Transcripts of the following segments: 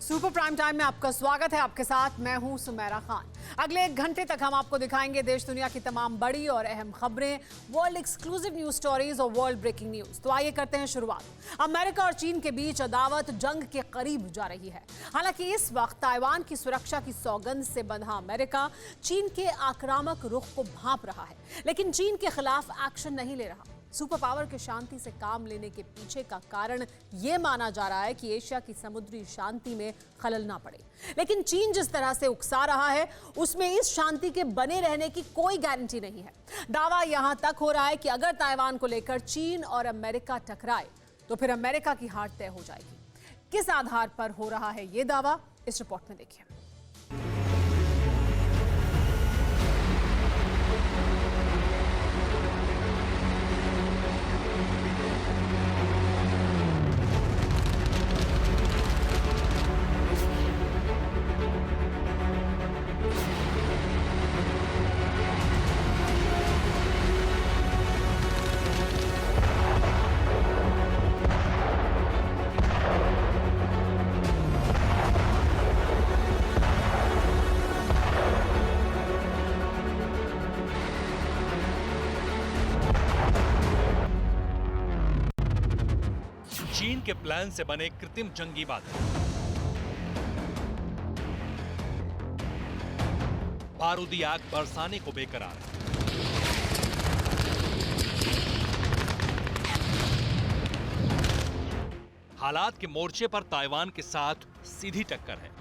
Super prime time में आपका स्वागत है। आपके साथ मैं हूं सुमेरा खान। अगले 1 घंटे तक हम आपको दिखाएंगे देश दुनिया की तमाम बड़ी और अहम खबरें, वर्ल्ड एक्सक्लूसिव न्यूज स्टोरीज और वर्ल्ड ब्रेकिंग न्यूज। तो आइए करते हैं शुरुआत। अमेरिका और चीन के बीच अदावत जंग के करीब जा रही है। हालांकि इस वक्त ताइवान की सुरक्षा की सौगंध से बंधा अमेरिका चीन के आक्रामक रुख को भांप रहा है, लेकिन चीन के खिलाफ एक्शन नहीं ले रहा। सुपर पावर के शांति से काम लेने के पीछे का कारण यह माना जा रहा है कि एशिया की समुद्री शांति में खलल ना पड़े। लेकिन चीन जिस तरह से उकसा रहा है उसमें इस शांति के बने रहने की कोई गारंटी नहीं है। दावा यहां तक हो रहा है कि अगर ताइवान को लेकर चीन और अमेरिका टकराए तो फिर अमेरिका की हार तय हो जाएगी। किस आधार पर हो रहा है यह दावा, इस रिपोर्ट में देखिए। चीन के प्लान से बने कृत्रिम जंगी बादल, बारूदी आग बरसाने को बेकरार। हालात के मोर्चे पर ताइवान के साथ सीधी टक्कर है।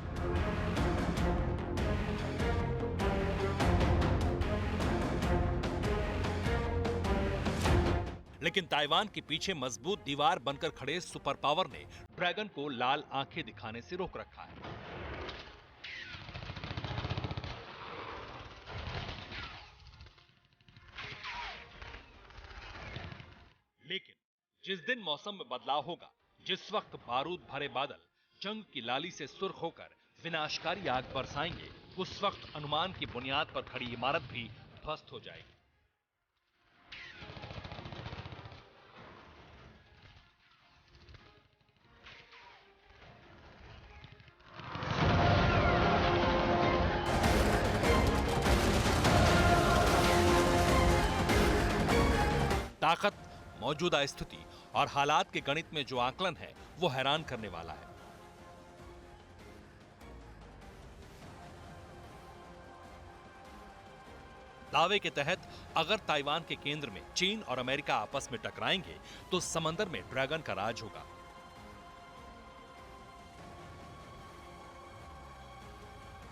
लेकिन ताइवान के पीछे मजबूत दीवार बनकर खड़े सुपर पावर ने ड्रैगन को लाल आंखें दिखाने से रोक रखा है। लेकिन जिस दिन मौसम में बदलाव होगा, जिस वक्त बारूद भरे बादल जंग की लाली से सुर्ख होकर विनाशकारी आग बरसाएंगे, उस वक्त अनुमान की बुनियाद पर खड़ी इमारत भी ध्वस्त हो जाएगी। ताकत, मौजूदा स्थिति और हालात के गणित में जो आकलन है वो हैरान करने वाला है। दावे के तहत अगर ताइवान के केंद्र में चीन और अमेरिका आपस में टकराएंगे तो समंदर में ड्रैगन का राज होगा।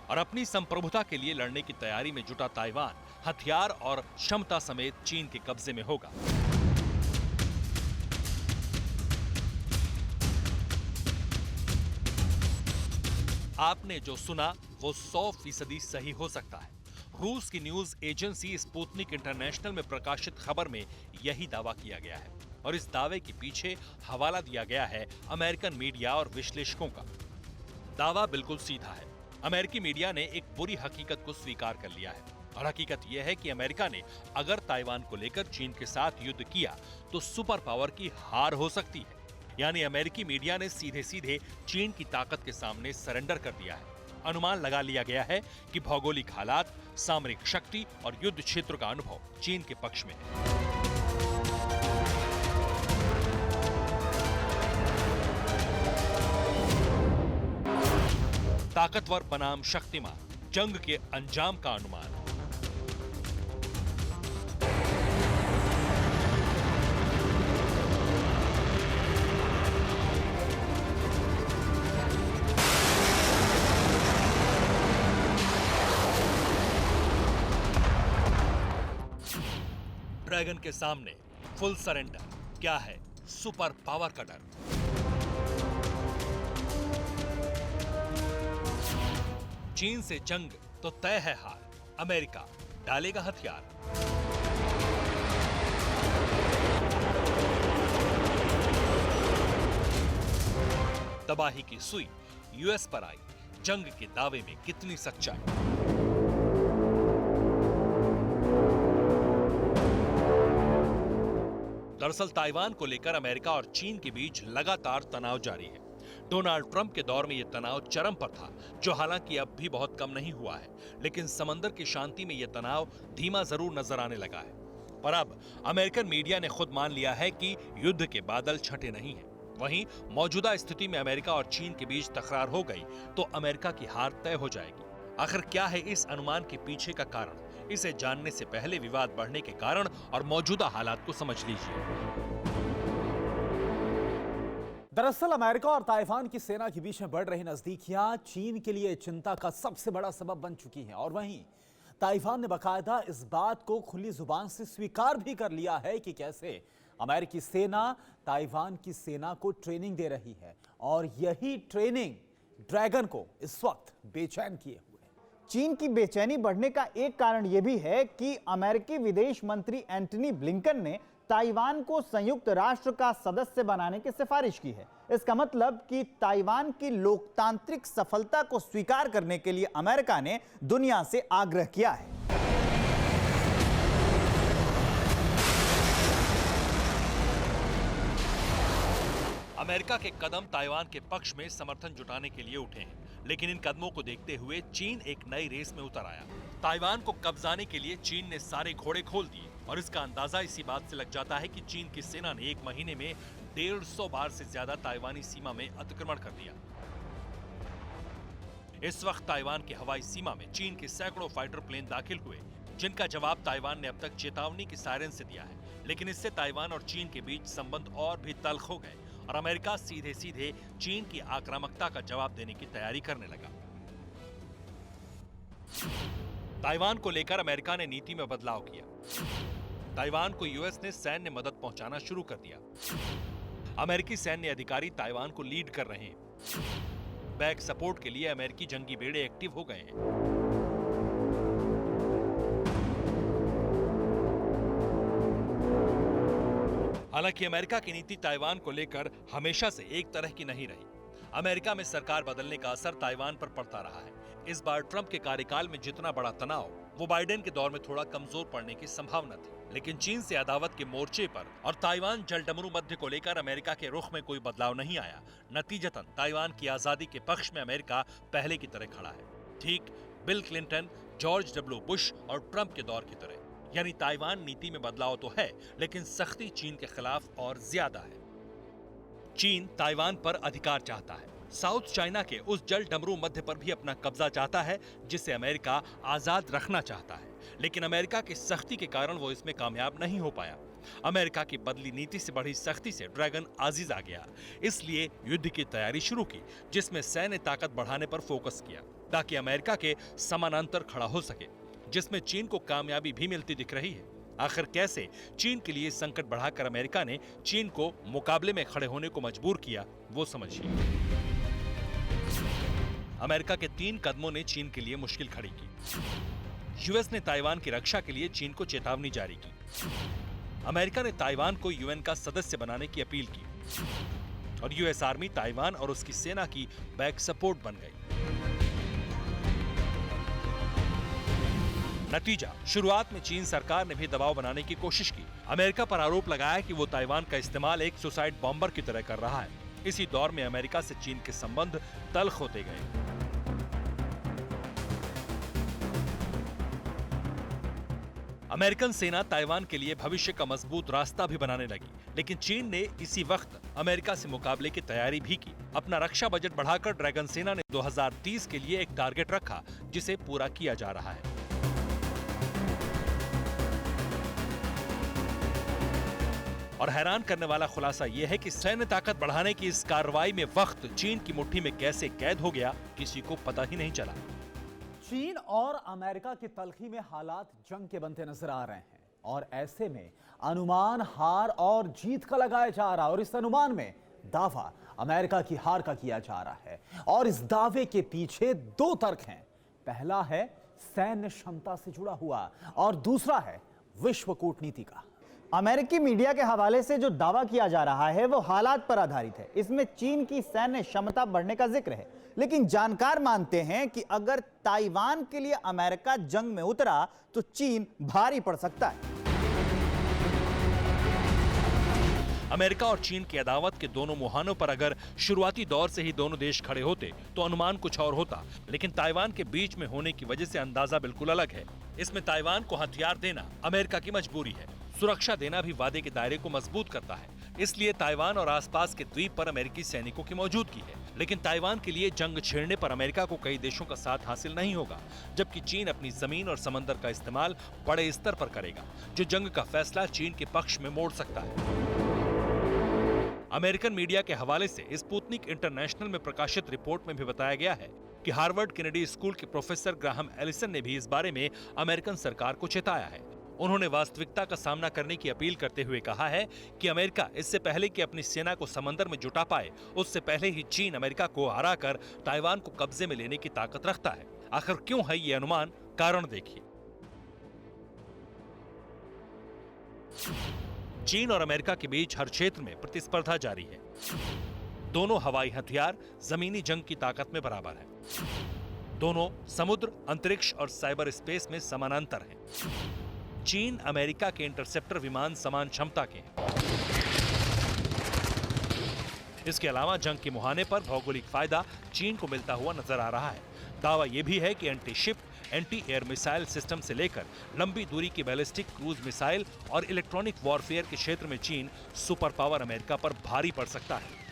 और अपनी संप्रभुता के लिए लड़ने की तैयारी में जुटा ताइवान हथियार और क्षमता समेत चीन के कब्जे में होगा। आपने जो सुना वो 100% सही हो सकता है। रूस की न्यूज एजेंसी स्पुतनिक इंटरनेशनल में प्रकाशित खबर में यही दावा किया गया है और इस दावे के पीछे हवाला दिया गया है अमेरिकन मीडिया और विश्लेषकों का। दावा बिल्कुल सीधा है। अमेरिकी मीडिया ने एक बुरी हकीकत को स्वीकार कर लिया है और हकीकत यह है कि अमेरिका ने अगर ताइवान को लेकर चीन के साथ युद्ध किया तो सुपर पावर की हार हो सकती है। यानी अमेरिकी मीडिया ने सीधे सीधे चीन की ताकत के सामने सरेंडर कर दिया है। अनुमान लगा लिया गया है कि भौगोलिक हालात, सामरिक शक्ति और युद्ध क्षेत्र का अनुभव चीन के पक्ष में है। ताकतवर बनाम शक्तिमान, जंग के अंजाम का अनुमान। ड्रैगन के सामने फुल सरेंडर, क्या है सुपर पावर का डर। चीन से जंग तो तय है हार, अमेरिका डालेगा हथियार। तबाही की सुई यूएस पर आई, जंग के दावे में कितनी सच्चाई। दरअसल ताइवान को लेकर अमेरिका और चीन के बीच लगातार तनाव जारी है। डोनाल्ड ट्रंप के दौर में यह तनाव चरम पर था, जो हालांकि अब भी बहुत कम नहीं हुआ है, लेकिन समंदर की शांति में यह तनाव धीमा जरूर नजर आने लगा है। पर अब अमेरिकन मीडिया ने खुद मान लिया है कि युद्ध के बादल छटे नहीं हैं। वहीं मौजूदा स्थिति में अमेरिका और चीन के बीच तकरार हो गई तो अमेरिका की हार तय हो जाएगी। आखिर क्या है इस अनुमान के पीछे का कारण? इसे जानने से पहले विवाद बढ़ने के कारण और मौजूदा हालात को समझ लीजिए। दरअसल अमेरिका और ताइवान की सेना के बीच में बढ़ रही नजदीकियां चीन के लिए चिंता का सबसे बड़ा सबब बन चुकी हैं और वहीं ताइवान ने बाकायदा इस बात को खुली जुबान से स्वीकार भी कर लिया है कि कैसे अमेरिकी सेना ताइवान की सेना को ट्रेनिंग दे रही है और यही ट्रेनिंग ड्रैगन को इस वक्त बेचैन किए हुए है। चीन की बेचैनी बढ़ने का एक कारण यह भी है कि अमेरिकी विदेश मंत्री एंटनी ब्लिंकन ने ताइवान को संयुक्त राष्ट्र का सदस्य बनाने की सिफारिश की है। इसका मतलब कि ताइवान की लोकतांत्रिक सफलता को स्वीकार करने के लिए अमेरिका ने दुनिया से आग्रह किया है। अमेरिका के कदम ताइवान के पक्ष में समर्थन जुटाने के लिए उठे हैं, लेकिन इन कदमों को देखते हुए चीन एक नई रेस में उतर आया। ताइवान को कब्जाने के लिए चीन ने सारे घोड़े खोल दिए और इसका अंदाजा इसी बात से लग जाता है कि चीन की सेना ने एक महीने में 150 बार से ज्यादा ताइवानी सीमा में अतिक्रमण कर दिया। इस वक्त ताइवान की हवाई सीमा में चीन के सैकड़ों फाइटर प्लेन दाखिल हुए, जिनका जवाब ताइवान ने अब तक चेतावनी की सायरन से दिया है। लेकिन इससे ताइवान और चीन के बीच संबंध और भी तल्ख हो गए और अमेरिका सीधे सीधे चीन की आक्रामकता का जवाब देने की तैयारी करने लगा। ताइवान को लेकर अमेरिका ने नीति में बदलाव किया। ताइवान को यूएस ने सैन्य मदद पहुंचाना शुरू कर दिया। अमेरिकी सैन्य अधिकारी ताइवान को लीड कर रहे हैं। बैक सपोर्ट के लिए अमेरिकी जंगी बेड़े एक्टिव हो गए हैं। हालांकि अमेरिका की नीति ताइवान को लेकर हमेशा से एक तरह की नहीं रही। अमेरिका में सरकार बदलने का असर ताइवान पर पड़ता रहा है। इस बार ट्रंप के कार्यकाल में जितना बड़ा तनाव, वो बाइडेन के दौर में थोड़ा कमजोर पड़ने की संभावना थी। लेकिन चीन से अदावत के मोर्चे पर और ताइवान जलडमरू मध्य को लेकर अमेरिका के रुख में कोई बदलाव नहीं आया। नतीजतन ताइवान की आजादी के पक्ष में अमेरिका पहले की तरह खड़ा है, ठीक bill Clinton, George W Bush और ट्रंप के दौर की तरह। यानी ताइवान नीति में बदलाव तो है, लेकिन सख्ती चीन के खिलाफ और ज्यादा है। चीन ताइवान पर अधिकार चाहता है, साउथ चाइना के उस जल डमरू मध्य पर भी अपना कब्जा चाहता है जिसे अमेरिका आजाद रखना चाहता है। लेकिन अमेरिका की सख्ती के कारण वो इसमें कामयाब नहीं हो पाया। अमेरिका की बदली नीति से बढ़ी सख्ती से ड्रैगन आजीज आ गया। इसलिए युद्ध की तैयारी शुरू की, जिसमें सैन्य ताकत बढ़ाने पर फोकस किया ताकि अमेरिका के समानांतर खड़ा हो सके, जिसमें चीन को कामयाबी भी मिलती दिख रही है। आखिर कैसे चीन के लिए संकट बढ़ाकर अमेरिका ने चीन को मुकाबले में खड़े होने को मजबूर किया, वो समझिए। अमेरिका के 3 कदमों ने चीन के लिए मुश्किल खड़ी की। यूएस ने ताइवान की रक्षा के लिए चीन को चेतावनी जारी की। अमेरिका ने ताइवान को यूएन का सदस्य बनाने की अपील की और यूएस आर्मी ताइवान और उसकी सेना की बैक सपोर्ट बन गई। नतीजा, शुरुआत में चीन सरकार ने भी दबाव बनाने की कोशिश की। अमेरिका पर आरोप लगाया कि वो ताइवान का इस्तेमाल एक सुसाइड बॉम्बर की तरह कर रहा है। इसी दौर में अमेरिका से चीन के संबंध तल्ख होते गए। अमेरिकन सेना ताइवान के लिए भविष्य का मजबूत रास्ता भी बनाने लगी, लेकिन चीन ने इसी वक्त अमेरिका से मुकाबले की तैयारी भी की। अपना रक्षा बजट बढ़ाकर ड्रैगन सेना ने 2030 के लिए एक टारगेट रखा, जिसे पूरा किया जा रहा है। और हैरान करने वाला खुलासा यह है कि सैन्य ताकत बढ़ाने की इस कार्रवाई में वक्त चीन की मुट्ठी में कैसे कैद हो गया, किसी को पता ही नहीं चला। चीन और अमेरिका की तल्खी में हालात जंग के बनते नजर आ रहे हैं और ऐसे में अनुमान हार और जीत का लगाया जा रहा है और इस अनुमान में दावा अमेरिका की हार का किया जा रहा है। और इस दावे के पीछे 2 तर्क हैं। पहला है सैन्य क्षमता से जुड़ा हुआ और दूसरा है विश्व कूटनीति का। अमेरिकी मीडिया के हवाले से जो दावा किया जा रहा है वो हालात पर आधारित है। इसमें चीन की सैन्य क्षमता बढ़ने का जिक्र है, लेकिन जानकार मानते हैं कि अगर ताइवान के लिए अमेरिका जंग में उतरा तो चीन भारी पड़ सकता है। अमेरिका और चीन की अदावत के दोनों मुहानों पर अगर शुरुआती दौर से ही दोनों देश खड़े होते तो अनुमान कुछ और होता, लेकिन ताइवान के बीच में होने की वजह से अंदाजा बिल्कुल अलग है। इसमें ताइवान को हथियार देना अमेरिका की मजबूरी है, सुरक्षा देना भी वादे के दायरे को मजबूत करता है। इसलिए ताइवान और आसपास के द्वीप पर अमेरिकी सैनिकों की मौजूदगी है, लेकिन ताइवान के लिए जंग छेड़ने पर अमेरिका को कई देशों का साथ हासिल नहीं होगा, जबकि चीन अपनी जमीन और समंदर का इस्तेमाल बड़े स्तर पर करेगा, जो जंग का फैसला चीन के पक्ष में मोड़ सकता है। अमेरिकन मीडिया के हवाले से स्पुतनिक इंटरनेशनल में प्रकाशित रिपोर्ट में भी बताया गया है कि हार्वर्ड केनेडी स्कूल के प्रोफेसर ग्राहम एलिसन ने भी इस बारे में अमेरिकन सरकार को चेताया है। उन्होंने वास्तविकता का सामना करने की अपील करते हुए कहा है कि अमेरिका इससे पहले कि अपनी सेना को समंदर में जुटा पाए, उससे पहले ही चीन अमेरिका को हराकर ताइवान को कब्जे में लेने की ताकत रखता है। आखिर क्यों है ये अनुमान? कारण देखिए। चीन और अमेरिका के बीच हर क्षेत्र में प्रतिस्पर्धा जारी है। दोनों हवाई हथियार जमीनी जंग की ताकत में बराबर है। दोनों समुद्र, अंतरिक्ष और साइबर स्पेस में समानांतर हैं। चीन अमेरिका के इंटरसेप्टर विमान समान क्षमता के हैं। इसके अलावा जंग के मुहाने पर भौगोलिक फायदा चीन को मिलता हुआ नजर आ रहा है। दावा यह भी है कि anti ship, anti air missile system से लेकर लंबी दूरी की बैलिस्टिक क्रूज मिसाइल और इलेक्ट्रॉनिक वॉरफेयर के क्षेत्र में चीन सुपर पावर अमेरिका पर भारी पड़ सकता है।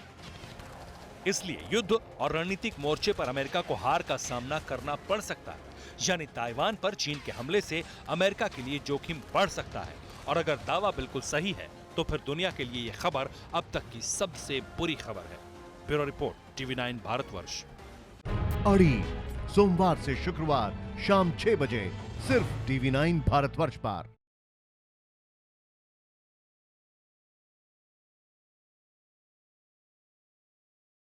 इसलिए युद्ध और रणनीतिक मोर्चे पर अमेरिका को हार का सामना करना पड़ सकता है, यानी ताइवान पर चीन के हमले से अमेरिका के लिए जोखिम बढ़ सकता है। और अगर दावा बिल्कुल सही है तो फिर दुनिया के लिए यह खबर अब तक की सबसे बुरी खबर है। Bureau report, TV9 Bharatvarsh. अड़ी सोमवार से शुक्रवार शाम 6 बजे सिर्फ TV9 भारतवर्ष पर।